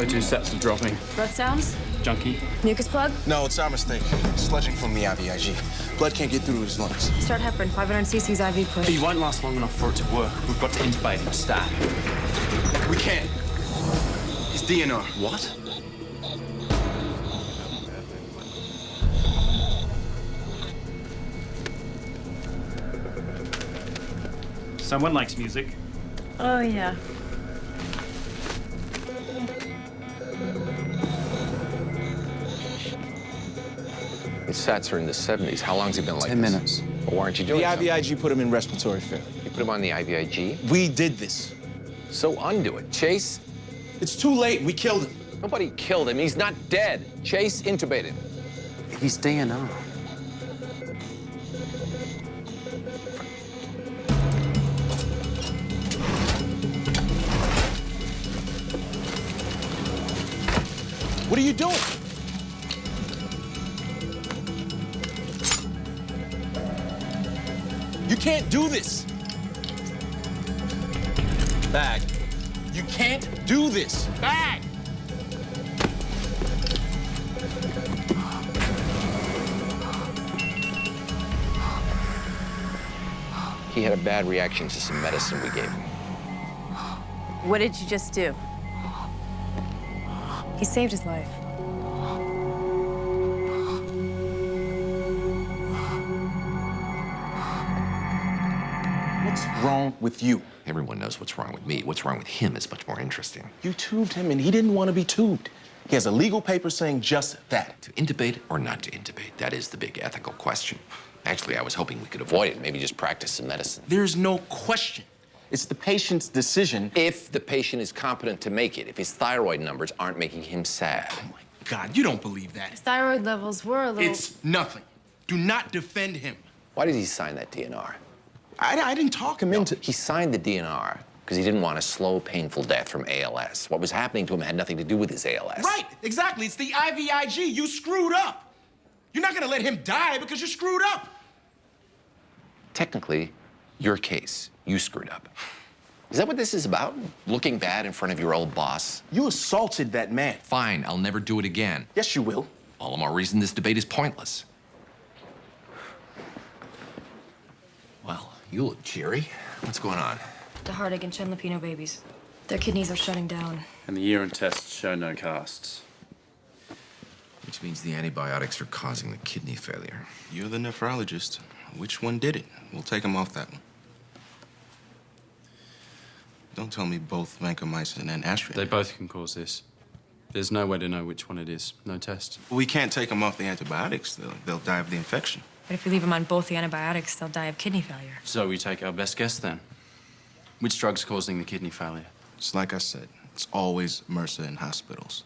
O2 sets are dropping. Breath sounds? Junkie. Mucus plug? No, it's our mistake. Sludging from the IVIG. Blood can't get through his lungs. Start heparin, 500 cc's IV push. He won't last long enough for it to work. We've got to intubate him stat. We can't. He's DNR. What? Someone likes music. Oh, yeah. His sats are in the 70s. How long's he been like 10 this? minutes. Well, why aren't you doing The something? IVIG put him in respiratory failure. You put him on the IVIG? We did this. So undo it. Chase? It's too late. We killed him. Nobody killed him. He's not dead. Chase intubated. He's DNR. What are you doing? You can't do this. Bag. You can't do this. Bag. He had a bad reaction to some medicine we gave him. What did you just do? He saved his life. What's wrong with you? Everyone knows what's wrong with me. What's wrong with him is much more interesting. You tubed him and he didn't want to be tubed. He has a legal paper saying just that. To intubate or not to intubate? That is the big ethical question. Actually, I was hoping we could avoid it. Maybe just practice some medicine. There's no question. It's the patient's decision. If the patient is competent to make it, if his thyroid numbers aren't making him sad. Oh my God, you don't believe that. His thyroid levels were a little... It's nothing. Do not defend him. Why did he sign that DNR? I didn't talk him into... He signed the DNR because he didn't want a slow, painful death from ALS. What was happening to him had nothing to do with his ALS. Right, exactly. It's the IVIG. You screwed up. You're not gonna let him die because you screwed up. Technically, your case, you screwed up. Is that what this is about? Looking bad in front of your old boss? You assaulted that man. Fine, I'll never do it again. Yes, you will. All the more reason this debate is pointless. Well, you look cheery. What's going on? The heartache and Chen-Lapino babies. Their kidneys are shutting down. And the urine tests show no casts. Which means the antibiotics are causing the kidney failure. You're the nephrologist. Which one did it? We'll take him off that one. Don't tell me both vancomycin and aspirin. They both can cause this. There's no way to know which one it is. No test. We can't take them off the antibiotics. They'll die of the infection. But if we leave them on both the antibiotics, they'll die of kidney failure. So we take our best guess then. Which drug's causing the kidney failure? It's like I said. It's always MRSA in hospitals.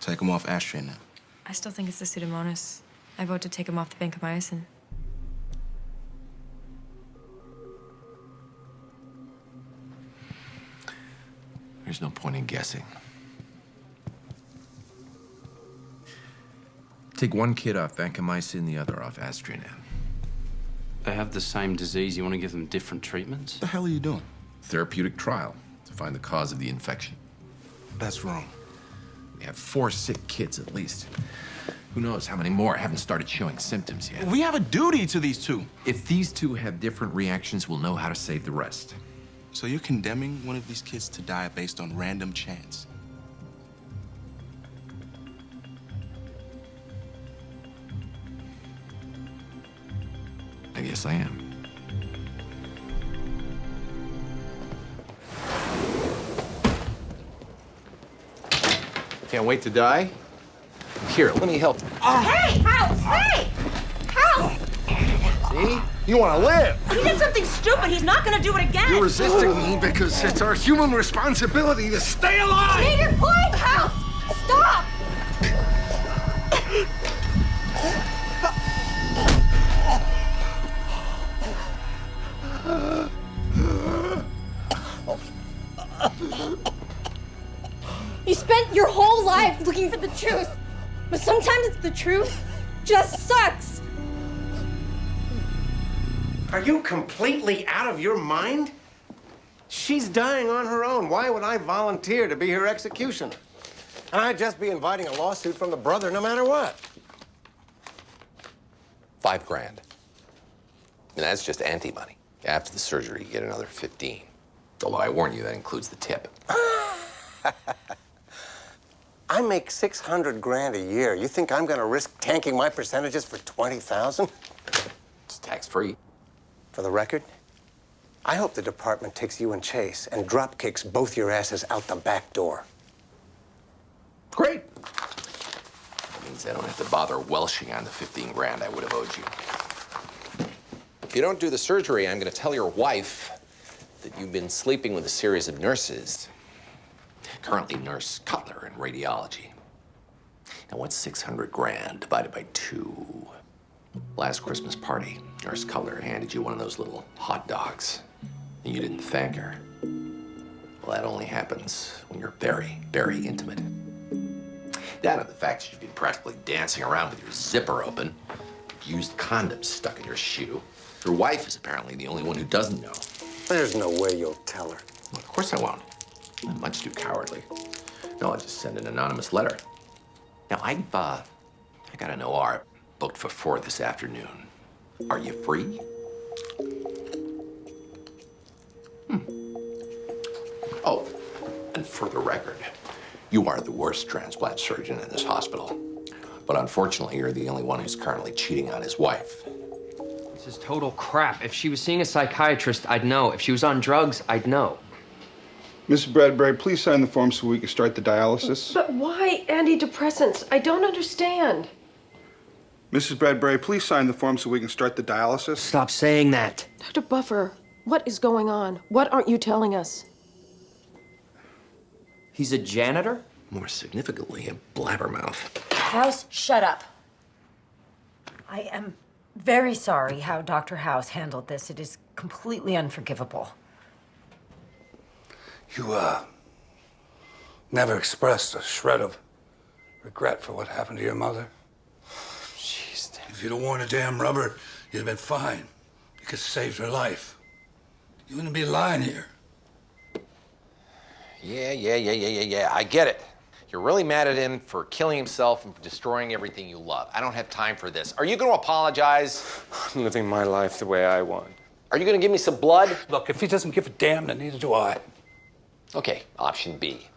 Take them off aspirin now. I still think it's the Pseudomonas. I vote to take him off the vancomycin. There's no point in guessing. Take one kid off vancomycin, the other off aspirin. They have the same disease. You want to give them different treatments? What the hell are you doing? Therapeutic trial to find the cause of the infection. That's wrong. We have 4 sick kids at least. Who knows how many more haven't started showing symptoms yet. We have a duty to these two. If these two have different reactions, we'll know how to save the rest. So you're condemning one of these kids to die based on random chance? I guess I am. Can't wait to die? Here, let me help. Hey, House! Hey! House! See? You want to live. He did something stupid. He's not gonna do it again. You're resisting me because it's our human responsibility to stay alive! Made your point, House! Stop! You spent your whole life looking for the truth, but sometimes the truth just sucks. Are you completely out of your mind? She's dying on her own. Why would I volunteer to be her executioner? And I'd just be inviting a lawsuit from the brother no matter what. $5,000. And that's just ante-money. After the surgery, you get another 15. Although I warn you, that includes the tip. I make $600,000 a year. You think I'm gonna risk tanking my percentages for $20,000? It's tax-free. For the record, I hope the department takes you and Chase and drop kicks both your asses out the back door. Great. That means I don't have to bother welshing on the 15 grand I would have owed you. If you don't do the surgery, I'm going to tell your wife that you've been sleeping with a series of nurses. Currently Nurse Cutler in radiology. Now, what's 600 grand divided by 2? Last Christmas party, Nurse Cutler handed you one of those little hot dogs, and you didn't thank her. Well, that only happens when you're very, very intimate. That and the fact that you've been practically dancing around with your zipper open, used condoms stuck in your shoe. Your wife is apparently the only one who doesn't know. There's no way you'll tell her. Well, of course I won't. I'm much too cowardly. No, I'll just send an anonymous letter. Now, I got an OR booked for 4 this afternoon. Are you free? Oh, and for the record, you are the worst transplant surgeon in this hospital. But unfortunately, you're the only one who's currently cheating on his wife. This is total crap. If she was seeing a psychiatrist, I'd know. If she was on drugs, I'd know. Mrs. Bradbury, please sign the form so we can start the dialysis. But why antidepressants? I don't understand. Mrs. Bradbury, please sign the form so we can start the dialysis. Stop saying that. Dr. Buffer, what is going on? What aren't you telling us? He's a janitor? More significantly, a blabbermouth. House, shut up. I am very sorry how Dr. House handled this. It is completely unforgivable. You, never expressed a shred of regret for what happened to your mother? Jeez. If you'd have worn a damn rubber, you'd have been fine. You could have saved her life. You wouldn't be lying here. Yeah. I get it. You're really mad at him for killing himself and for destroying everything you love. I don't have time for this. Are you going to apologize? I'm living my life the way I want. Are you going to give me some blood? Look, if he doesn't give a damn, then neither do I. Okay, option B.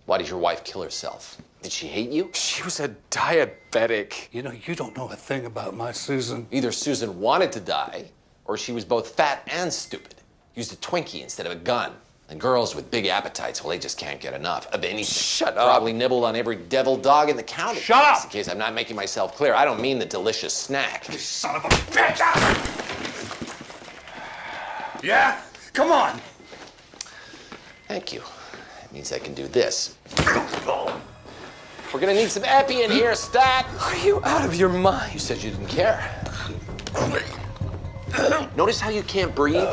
Why did your wife kill herself? Did she hate you? She was a diabetic. You know, you don't know a thing about my Susan. Either Susan wanted to die, or she was both fat and stupid. Used a Twinkie instead of a gun. And girls with big appetites, well, they just can't get enough of anything. Shut up. Probably nibbled on every devil dog in the county. Shut up! Just in case I'm not making myself clear, I don't mean the delicious snack. You son of a bitch! Yeah? Come on! Thank you. That means I can do this. We're gonna need some epi in here, stat! Are you out of your mind? You said you didn't care. Notice how you can't breathe?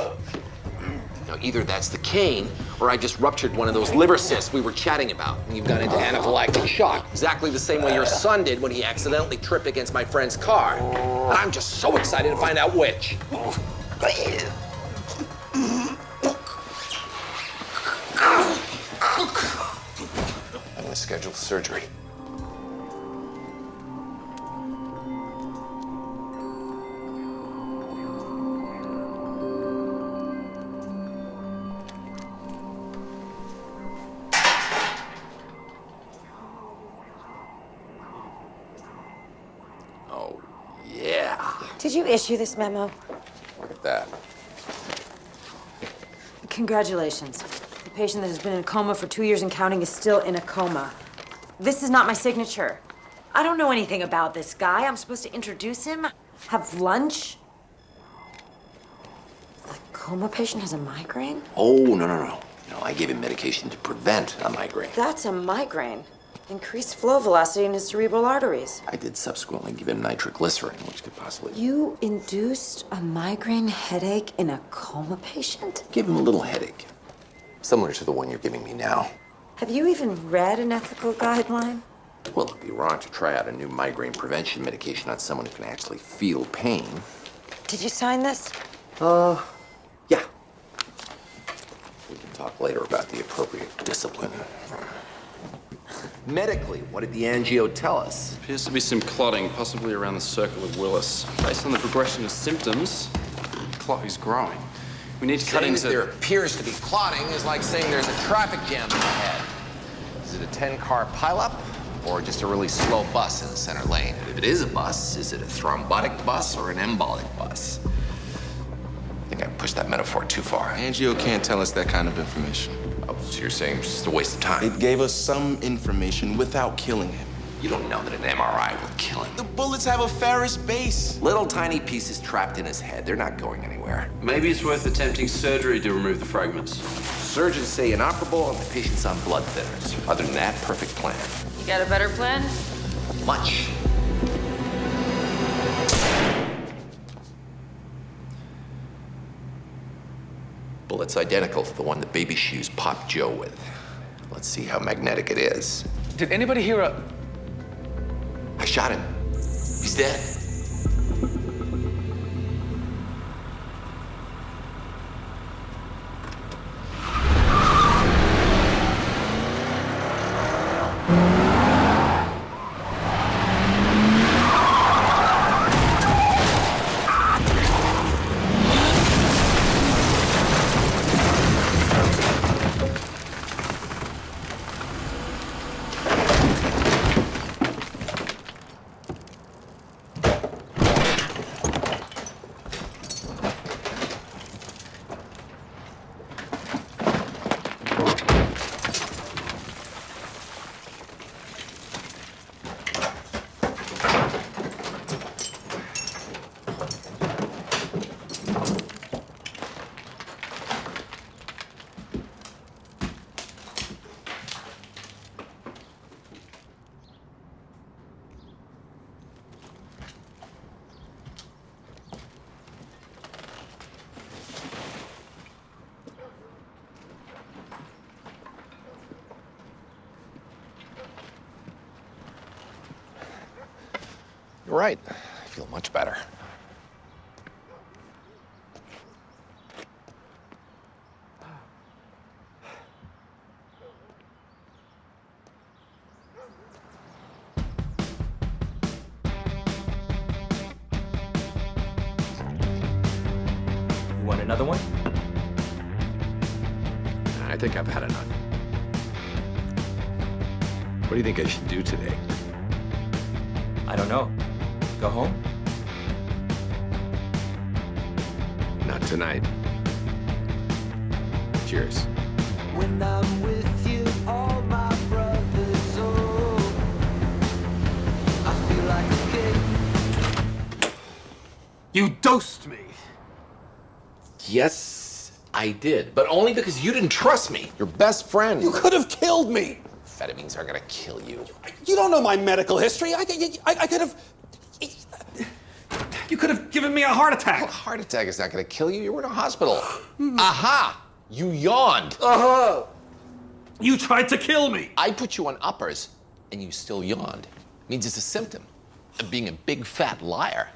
Now, either that's the cane, or I just ruptured one of those liver cysts we were chatting about, and you've gone into anaphylactic shock, exactly the same way your son did when he accidentally tripped against my friend's car. And I'm just so excited to find out which. I'm gonna schedule surgery. Oh, yeah. Did you issue this memo? Look at that. Congratulations. The patient that has been in a coma for 2 years and counting is still in a coma. This is not my signature. I don't know anything about this guy. I'm supposed to introduce him, have lunch. The coma patient has a migraine? Oh, no. No, I gave him medication to prevent a migraine. That's a migraine. Increased flow velocity in his cerebral arteries. I did subsequently give him nitroglycerin, which could possibly... You induced a migraine headache in a coma patient? Give him a little headache. Similar to the one you're giving me now. Have you even read an ethical guideline? Well, it'd be wrong to try out a new migraine prevention medication on someone who can actually feel pain. Did you sign this? Yeah. We can talk later about the appropriate discipline. Medically, what did the angio tell us? Appears to be some clotting, possibly around the circle of Willis. Based on the progression of symptoms, the clot is growing. We need to cut Saying into... that there appears to be clotting is like saying there's a traffic jam ahead. Is it a 10-car pileup or just a really slow bus in the center lane? If it is a bus, is it a thrombotic bus or an embolic bus? I think I pushed that metaphor too far. Angio can't tell us that kind of information. Oh, so you're saying it's just a waste of time? It gave us some information without killing him. You don't know that an MRI will kill him. The bullets have a ferrous base. Little tiny pieces trapped in his head. They're not going anywhere. Maybe it's worth attempting surgery to remove the fragments. Surgeons say inoperable and the patient's on blood thinners. Other than that, perfect plan. You got a better plan? Much. Bullet's identical to the one the baby shoes popped Joe with. Let's see how magnetic it is. Did anybody hear a... I shot him. He's dead. You're right. I feel much better. You want another one? I think I've had enough. What do you think I should do today? I don't know. Go home? Not tonight. Cheers. When I'm with you, all my brothers, oh, I feel like a king. You dosed me. Yes, I did, but only because you didn't trust me. Your best friend. You could have killed me. Amphetamines are gonna kill you. You don't know my medical history. I could have. You could have given me a heart attack. A heart attack is not gonna kill you. You were in a hospital. Aha! You yawned. Uh-huh. You tried to kill me. I put you on uppers, and you still yawned. Means it's a symptom of being a big fat liar.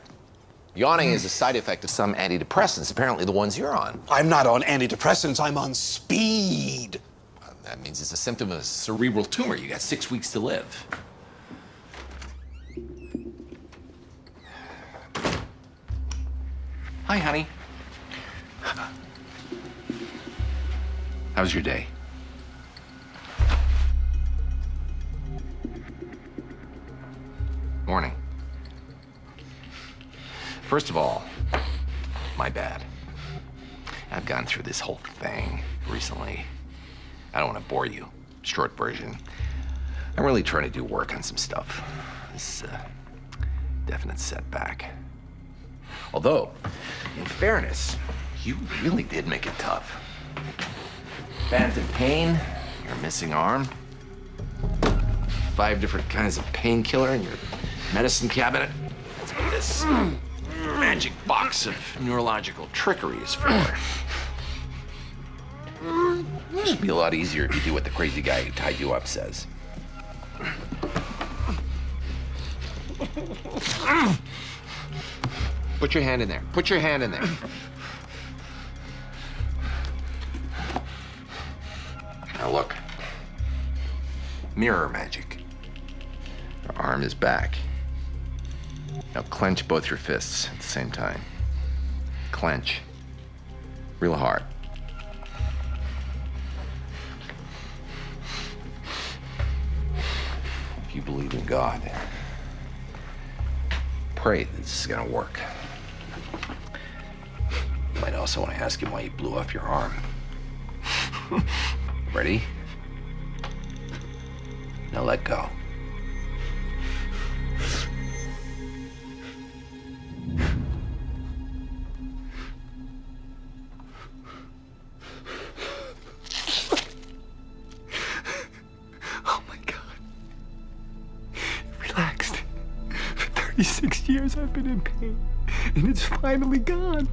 Yawning is a side effect of some antidepressants, apparently the ones you're on. I'm not on antidepressants. I'm on speed. That means it's a symptom of a cerebral tumor. You got 6 weeks to live. Hi, honey. How was your day? Morning. First of all, my bad. I've gone through this whole thing recently. I don't want to bore you. Short version. I'm really trying to do work on some stuff. This is a definite setback. Although, in fairness, you really did make it tough. Phantom pain, your missing arm, 5 different kinds of painkiller in your medicine cabinet. That's what this magic box of neurological trickery is for. It should be a lot easier if you do what the crazy guy who tied you up says. Put your hand in there. Put your hand in there. Now look. Mirror magic. Your arm is back. Now clench both your fists at the same time. Clench. Real hard. If you believe in God, pray that this is gonna work. You might also want to ask him why you blew off your arm. Ready? Now let go. Oh my God. Relaxed. For 36 years I've been in pain, and it's finally gone.